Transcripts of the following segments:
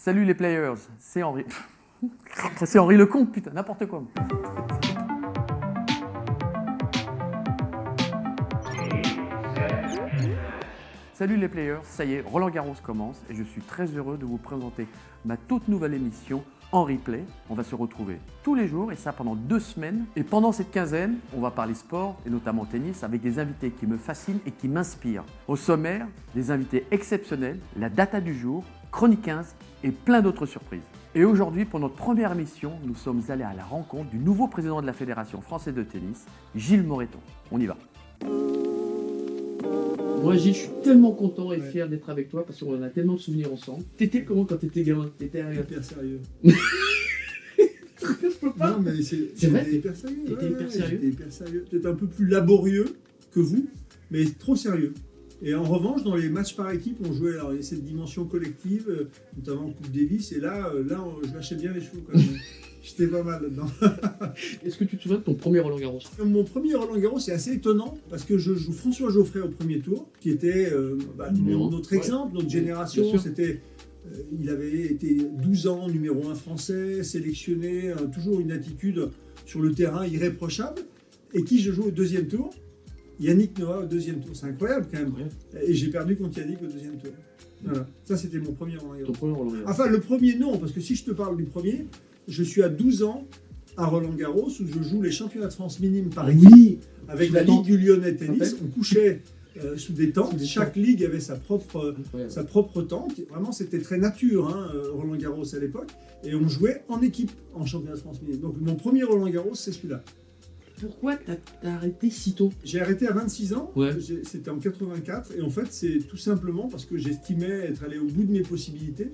Salut les players, c'est Henri. C'est Henri Lecomte, putain, n'importe quoi. Salut les players, ça y est, Roland Garros commence et je suis très heureux de vous présenter ma toute nouvelle émission en replay. On va se retrouver tous les jours et ça pendant 2 semaines. Et pendant cette quinzaine, on va parler sport et notamment tennis avec des invités qui me fascinent et qui m'inspirent. Au sommaire, des invités exceptionnels, la data du jour, Chronique 15 et plein d'autres surprises. Et aujourd'hui, pour notre première émission, nous sommes allés à la rencontre du nouveau président de la Fédération française de tennis, Gilles Moreton. On y va. Moi, Gilles, je suis tellement content et fier d'être avec toi parce qu'on a tellement de souvenirs ensemble. T'étais comment quand t'étais gamin? T'étais hyper sérieux. Je peux pas. Non, mais C'est vrai, j'étais hyper sérieux. T'étais hyper sérieux. J'étais hyper sérieux. Peut-être un peu plus laborieux que vous, mais trop sérieux. Et en revanche, dans les matchs par équipe, on jouait alors, cette dimension collective, notamment en Coupe Davis, et là, je lâchais bien les chevaux quand même. J'étais pas mal là-dedans. Est-ce que tu te souviens de ton premier Roland Garros? Mon premier Roland Garros, c'est assez étonnant parce que je joue François Geoffrey au premier tour, qui était notre exemple, notre génération. C'était, il avait été 12 ans numéro 1 français, sélectionné, toujours une attitude sur le terrain irréprochable. Et qui je joue au deuxième tour? Yannick Noah au deuxième tour. C'est incroyable quand même. Et j'ai perdu contre Yannick au deuxième tour. Voilà. Ça, c'était mon premier Roland Garros. Ton premier Roland Garros. Enfin, le premier, non, parce que si je te parle du premier, je suis à 12 ans à Roland Garros où je joue les championnats de France minimes par équipe avec la Ligue du Lyonnais Tennis. On couchait sous des tentes. Chaque ligue avait sa propre tente. Vraiment, c'était très nature, Roland Garros à l'époque. Et on jouait en équipe en championnat de France minime. Donc mon premier Roland Garros, c'est celui-là. Pourquoi t'as arrêté si tôt? J'ai arrêté à 26 ans, ouais. C'était en 84, et en fait c'est tout simplement parce que j'estimais être allé au bout de mes possibilités.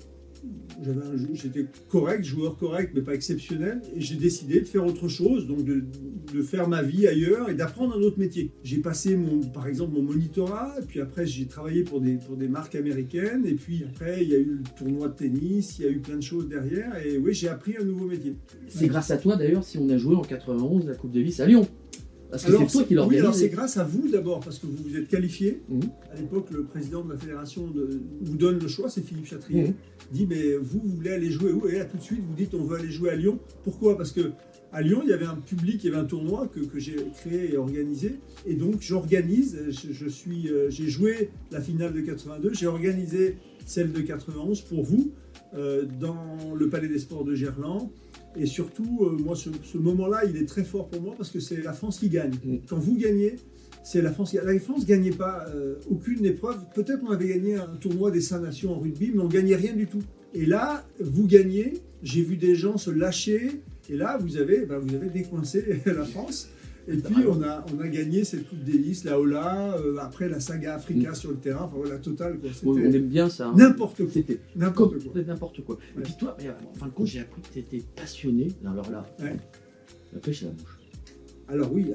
J'étais correct, joueur correct, mais pas exceptionnel, et j'ai décidé de faire autre chose, donc de faire ma vie ailleurs et d'apprendre un autre métier. J'ai passé par exemple mon monitorat, et puis après j'ai travaillé pour des marques américaines, et puis après il y a eu le tournoi de tennis, il y a eu plein de choses derrière, et oui, j'ai appris un nouveau métier. C'est grâce à toi d'ailleurs si on a joué en 91 la Coupe Davis à Lyon. Parce que c'est toi qui l'organise. Oui, alors c'est grâce à vous d'abord, parce que vous vous êtes qualifié. À l'époque, le président de la fédération vous donne le choix, c'est Philippe Chatrier. Dit, mais vous voulez aller jouer où? Et là, tout de suite, vous dites, on veut aller jouer à Lyon. Pourquoi? Parce que à Lyon, il y avait un public, il y avait un tournoi que j'ai créé et organisé. Et donc, j'organise, j'ai joué la finale de 82, j'ai organisé celle de 91 pour vous, dans le Palais des Sports de Gerland. Et surtout, moi, ce moment-là, il est très fort pour moi parce que c'est la France qui gagne. Quand vous gagnez, c'est la France qui gagne. La France ne gagnait pas aucune épreuve. Peut-être on avait gagné un tournoi des 5 nations en rugby, mais on ne gagnait rien du tout. Et là, vous gagnez. J'ai vu des gens se lâcher. Et là, vous avez décoincé la France. Et puis, on a gagné cette Coupe Davis, la Ola, après la saga Africa sur le terrain, enfin la totale. Quoi. On aime bien ça. N'importe quoi. C'était n'importe quoi. Ouais. Et puis toi, en fin de compte, j'ai appris que tu étais passionné. Alors là, la pêche à la mouche. Alors oui,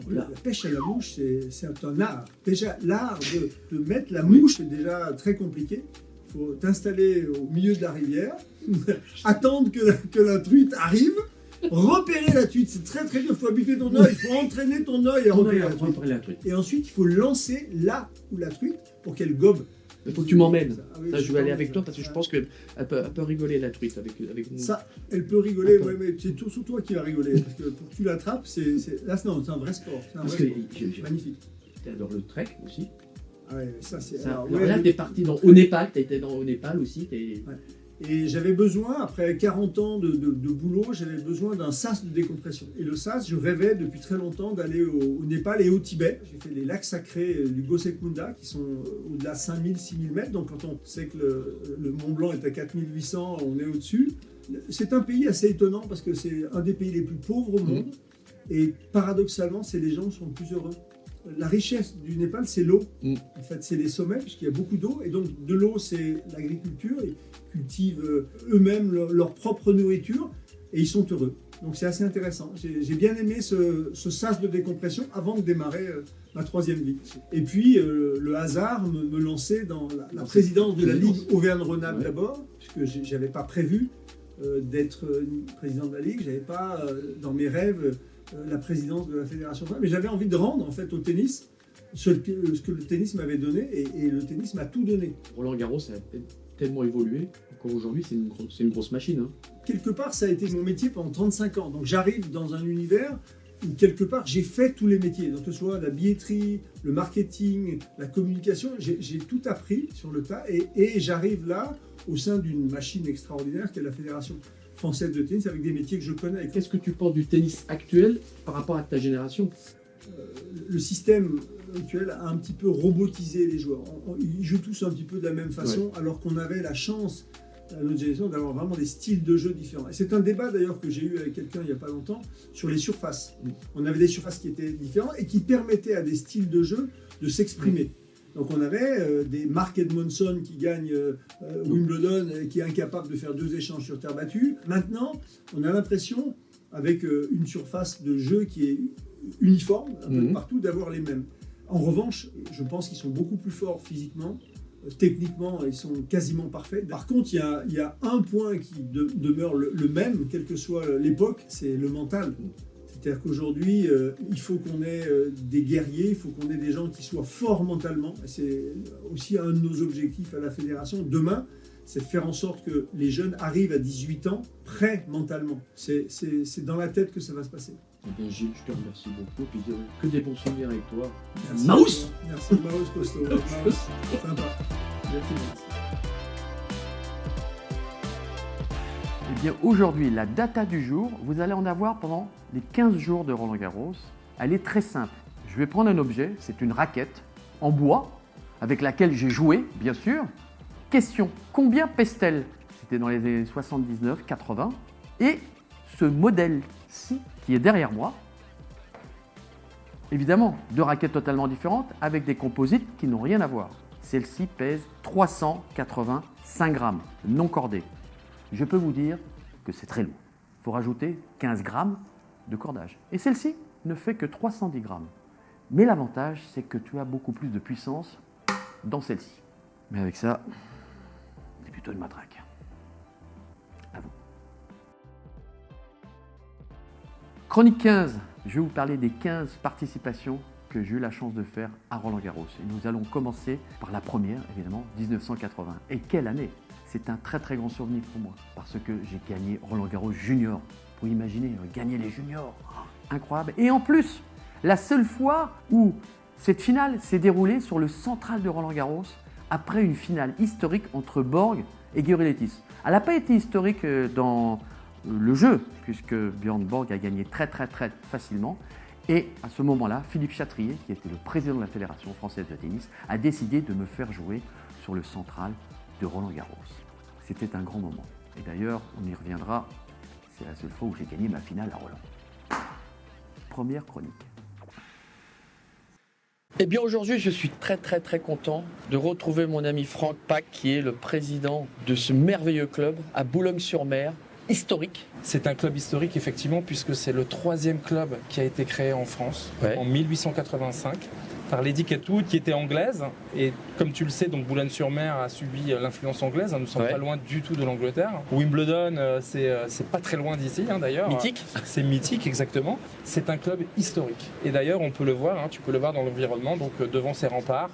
la pêche à la mouche, c'est un art. Déjà, l'art de mettre la mouche, c'est déjà très compliqué. Il faut t'installer au milieu de la rivière, attendre que la truite arrive. Repérer la truite, c'est très très dur, il faut habituer ton œil, il faut entraîner ton œil à repérer la truite. Et ensuite, il faut lancer là où la truite pour qu'elle gobe. Il faut que tu m'emmènes. Ça, je vais aller avec toi parce que je pense qu'elle peut rigoler la truite avec nous. Ça, elle peut rigoler, ouais, mais c'est surtout toi qui vas rigoler. Parce que pour que tu l'attrapes, c'est un vrai sport. C'est un vrai sport. Magnifique. Tu adores le trek aussi. Ah ouais, ça c'est. Alors là, tu es parti au Népal, tu étais au Népal aussi. Et j'avais besoin, après 40 ans de boulot, j'avais besoin d'un sas de décompression. Et le sas, je rêvais depuis très longtemps d'aller au Népal et au Tibet. J'ai fait les lacs sacrés du Gosekmunda, qui sont au-delà de 5000, 6000 mètres. Donc quand on sait que le Mont Blanc est à 4800, on est au-dessus. C'est un pays assez étonnant parce que c'est un des pays les plus pauvres au monde. Et paradoxalement, c'est les gens qui sont le plus heureux. La richesse du Népal, c'est l'eau. En fait, c'est les sommets, puisqu'il y a beaucoup d'eau. Et donc, de l'eau, c'est l'agriculture. Ils cultivent eux-mêmes leur propre nourriture et ils sont heureux. Donc, c'est assez intéressant. J'ai bien aimé ce sas de décompression avant de démarrer ma 3e vie. Et puis, le hasard me lançait dans la présidence de la Ligue Auvergne-Rhône-Alpes d'abord, puisque je n'avais pas prévu d'être président de la Ligue. Je n'avais pas, dans mes rêves, la présidence de la fédération, mais j'avais envie de rendre en fait au tennis ce que le tennis m'avait donné et le tennis m'a tout donné. Roland Garros, tu tellement évolué. Encore aujourd'hui, c'est une grosse machine. Hein. Quelque part, ça a été mon métier pendant 35 ans. Donc j'arrive dans un univers où quelque part j'ai fait tous les métiers. Donc que ce soit la billetterie, le marketing, la communication, j'ai tout appris sur le tas et j'arrive là au sein d'une machine extraordinaire qui est la Fédération française de tennis avec des métiers que je connais. Qu'est-ce que tu penses du tennis actuel par rapport à ta génération ? Le système actuel a un petit peu robotisé les joueurs. Ils jouent tous un petit peu de la même façon, alors qu'on avait la chance à notre génération d'avoir vraiment des styles de jeu différents. Et c'est un débat d'ailleurs que j'ai eu avec quelqu'un il n'y a pas longtemps sur les surfaces. On avait des surfaces qui étaient différentes et qui permettaient à des styles de jeu de s'exprimer. Donc on avait des Mark Edmondson qui gagne Wimbledon et qui est incapable de faire 2 échanges sur terre battue. Maintenant, on a l'impression, avec une surface de jeu qui est uniforme un peu partout, d'avoir les mêmes. En revanche, je pense qu'ils sont beaucoup plus forts physiquement. Techniquement, ils sont quasiment parfaits. Par contre, il y a un point qui demeure le même, quelle que soit l'époque, c'est le mental. C'est-à-dire qu'aujourd'hui, il faut qu'on ait des guerriers, il faut qu'on ait des gens qui soient forts mentalement. C'est aussi un de nos objectifs à la fédération. Demain, c'est de faire en sorte que les jeunes arrivent à 18 ans prêts mentalement. C'est dans la tête que ça va se passer. Eh bien, Gilles, je te remercie beaucoup. Puis que des bons souvenirs avec toi. Merci. Mouse. Merci, Mouse Costaud. Mouse, sympa. Merci. Eh bien, aujourd'hui, la data du jour, vous allez en avoir pendant les 15 jours de Roland-Garros. Elle est très simple. Je vais prendre un objet, c'est une raquette en bois, avec laquelle j'ai joué, bien sûr. Question, combien pèse-t-elle ? C'était dans les années 79, 80. Et ce modèle-ci, qui est derrière moi, évidemment, 2 raquettes totalement différentes, avec des composites qui n'ont rien à voir. Celle-ci pèse 385 grammes, non cordée. Je peux vous dire que c'est très lourd. Il faut rajouter 15 grammes de cordage. Et celle-ci ne fait que 310 grammes. Mais l'avantage, c'est que tu as beaucoup plus de puissance dans celle-ci. Mais avec ça, c'est plutôt une matraque. À vous. Chronique 15. Je vais vous parler des 15 participations que j'ai eu la chance de faire à Roland-Garros. Et nous allons commencer par la première, évidemment, 1980. Et quelle année! C'est un très très grand souvenir pour moi, parce que j'ai gagné Roland-Garros junior. Vous pouvez imaginer, gagner les juniors, incroyable. Et en plus, la seule fois où cette finale s'est déroulée sur le central de Roland-Garros, après une finale historique entre Borg et Gioreletis. Elle n'a pas été historique dans le jeu, puisque Björn Borg a gagné très très très facilement. Et à ce moment-là, Philippe Chatrier, qui était le président de la Fédération française de tennis, a décidé de me faire jouer sur le central de Roland-Garros. C'était un grand moment. Et d'ailleurs, on y reviendra, c'est la seule fois où j'ai gagné ma finale à Roland. Première chronique. Eh bien aujourd'hui, je suis très très très content de retrouver mon ami Franck Pack, qui est le président de ce merveilleux club à Boulogne-sur-Mer, historique. C'est un club historique effectivement, puisque c'est le 3e club qui a été créé en France en 1885 par Lady Ketwood, qui était anglaise. Et comme tu le sais, donc Boulogne-sur-Mer a subi l'influence anglaise. Nous ne sommes pas loin du tout de l'Angleterre. Wimbledon, c'est pas très loin d'ici d'ailleurs. Mythique. C'est mythique, exactement. C'est un club historique. Et d'ailleurs, on peut le voir, tu peux le voir dans l'environnement, donc devant ces remparts,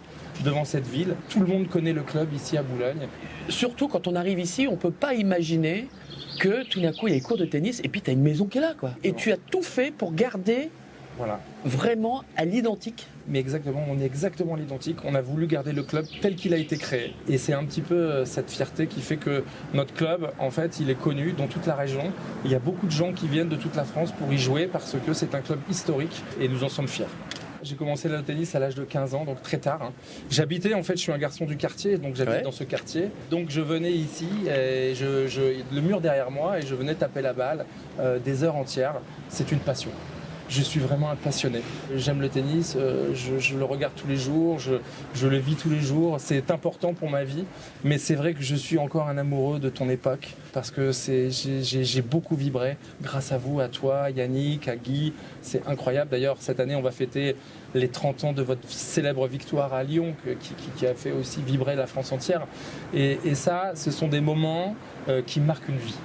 devant cette ville. Tout le monde connaît le club ici à Boulogne. Surtout quand on arrive ici, on ne peut pas imaginer que tout d'un coup, il y a les cours de tennis et puis tu as une maison qui est là, quoi. Et tu as tout fait pour garder vraiment à l'identique. Mais exactement, on est exactement à l'identique. On a voulu garder le club tel qu'il a été créé. Et c'est un petit peu cette fierté qui fait que notre club, en fait, il est connu dans toute la région. Il y a beaucoup de gens qui viennent de toute la France pour y jouer parce que c'est un club historique et nous en sommes fiers. J'ai commencé le tennis à l'âge de 15 ans, donc très tard. J'habitais, en fait, je suis un garçon du quartier, donc j'habite dans ce quartier. Donc je venais ici, et le mur derrière moi, et je venais taper la balle des heures entières. C'est une passion. Je suis vraiment un passionné. J'aime le tennis, je le regarde tous les jours, je le vis tous les jours. C'est important pour ma vie, mais c'est vrai que je suis encore un amoureux de ton époque parce que j'ai beaucoup vibré grâce à vous, à toi, Yannick, à Guy. C'est incroyable. D'ailleurs, cette année, on va fêter les 30 ans de votre célèbre victoire à Lyon qui a fait aussi vibrer la France entière. Et ça, ce sont des moments qui marquent une vie.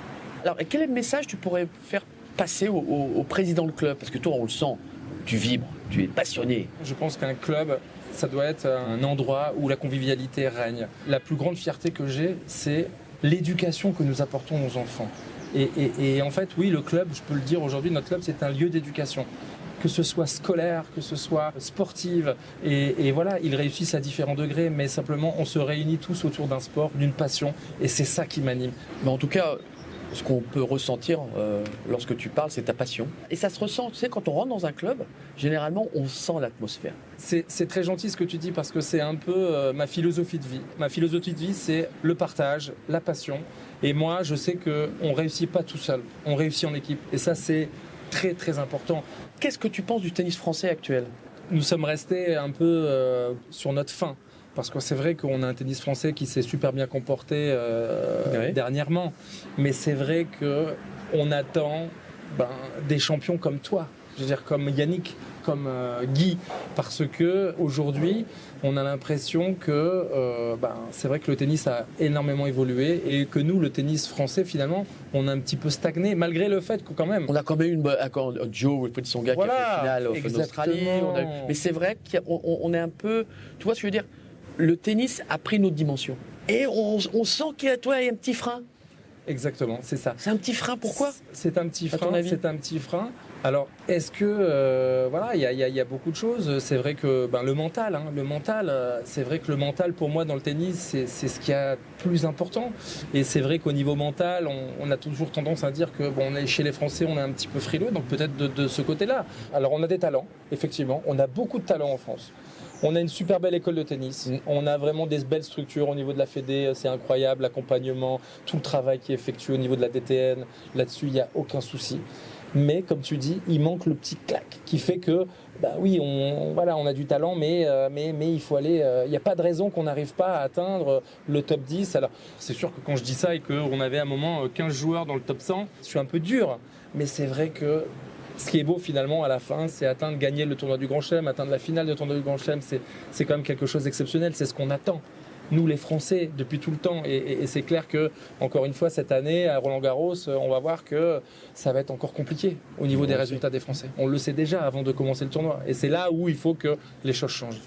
Alors, quel est le message que tu pourrais faire passer au président du club? Parce que toi, on le sent, tu vibres, tu es passionné. Je pense qu'un club, ça doit être un endroit où la convivialité règne. La plus grande fierté que j'ai, c'est l'éducation que nous apportons aux enfants. Et en fait, oui, le club, je peux le dire aujourd'hui, notre club, c'est un lieu d'éducation. Que ce soit scolaire, que ce soit sportive. Et voilà, ils réussissent à différents degrés, mais simplement, on se réunit tous autour d'un sport, d'une passion, et c'est ça qui m'anime. Mais en tout cas, ce qu'on peut ressentir lorsque tu parles, c'est ta passion. Et ça se ressent, tu sais, quand on rentre dans un club, généralement, on sent l'atmosphère. C'est très gentil ce que tu dis, parce que c'est un peu ma philosophie de vie. Ma philosophie de vie, c'est le partage, la passion. Et moi, je sais qu'on ne réussit pas tout seul, on réussit en équipe. Et ça, c'est très, très important. Qu'est-ce que tu penses du tennis français actuel ? Nous sommes restés un peu sur notre faim. Parce que c'est vrai qu'on a un tennis français qui s'est super bien comporté dernièrement. Mais c'est vrai qu'on attend des champions comme toi. Je veux dire, comme Yannick, comme Guy. Parce qu'aujourd'hui, on a l'impression que c'est vrai que le tennis a énormément évolué et que nous, le tennis français, finalement, on a un petit peu stagné, malgré le fait que quand même... On a quand même eu Joe Wilfried Tsonga qui a fait la finale en Australie. Mais c'est vrai qu'on est un peu... Tu vois ce que je veux dire ? Le tennis a pris une autre dimension. Et on sent qu'il y a un petit frein. Exactement, c'est ça. C'est un petit frein, pourquoi ? C'est un petit frein, c'est un petit frein. Alors, est-ce que, il y a beaucoup de choses. C'est vrai que le mental, c'est vrai que le mental, pour moi, dans le tennis, c'est ce qui est a plus important. Et c'est vrai qu'au niveau mental, on a toujours tendance à dire que, chez les Français, on est un petit peu frileux, donc peut-être de ce côté-là. Alors, on a des talents, effectivement. On a beaucoup de talents en France. On a une super belle école de tennis. On a vraiment des belles structures au niveau de la Fédé. C'est incroyable, l'accompagnement, tout le travail qui est effectué au niveau de la DTN. Là-dessus, il n'y a aucun souci. Mais comme tu dis, il manque le petit clac qui fait que, on a du talent, mais il faut aller. Il n'y a pas de raison qu'on n'arrive pas à atteindre le top 10. Alors, c'est sûr que quand je dis ça et qu'on avait à un moment 15 joueurs dans le top 100, je suis un peu dur. Mais c'est vrai que ce qui est beau finalement à la fin, c'est gagner le tournoi du Grand Chelem, atteindre la finale du tournoi du Grand Chelem, c'est quand même quelque chose d'exceptionnel, c'est ce qu'on attend. Nous les Français, depuis tout le temps, et c'est clair que, encore une fois, cette année, à Roland-Garros, on va voir que ça va être encore compliqué au niveau des résultats des Français. On le sait déjà avant de commencer le tournoi, et c'est là où il faut que les choses changent.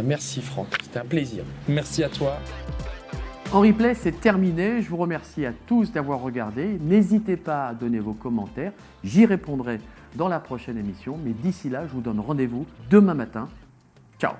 Merci Franck, c'était un plaisir. Merci à toi. En replay, c'est terminé. Je vous remercie à tous d'avoir regardé. N'hésitez pas à donner vos commentaires. J'y répondrai dans la prochaine émission. Mais d'ici là, je vous donne rendez-vous demain matin. Ciao.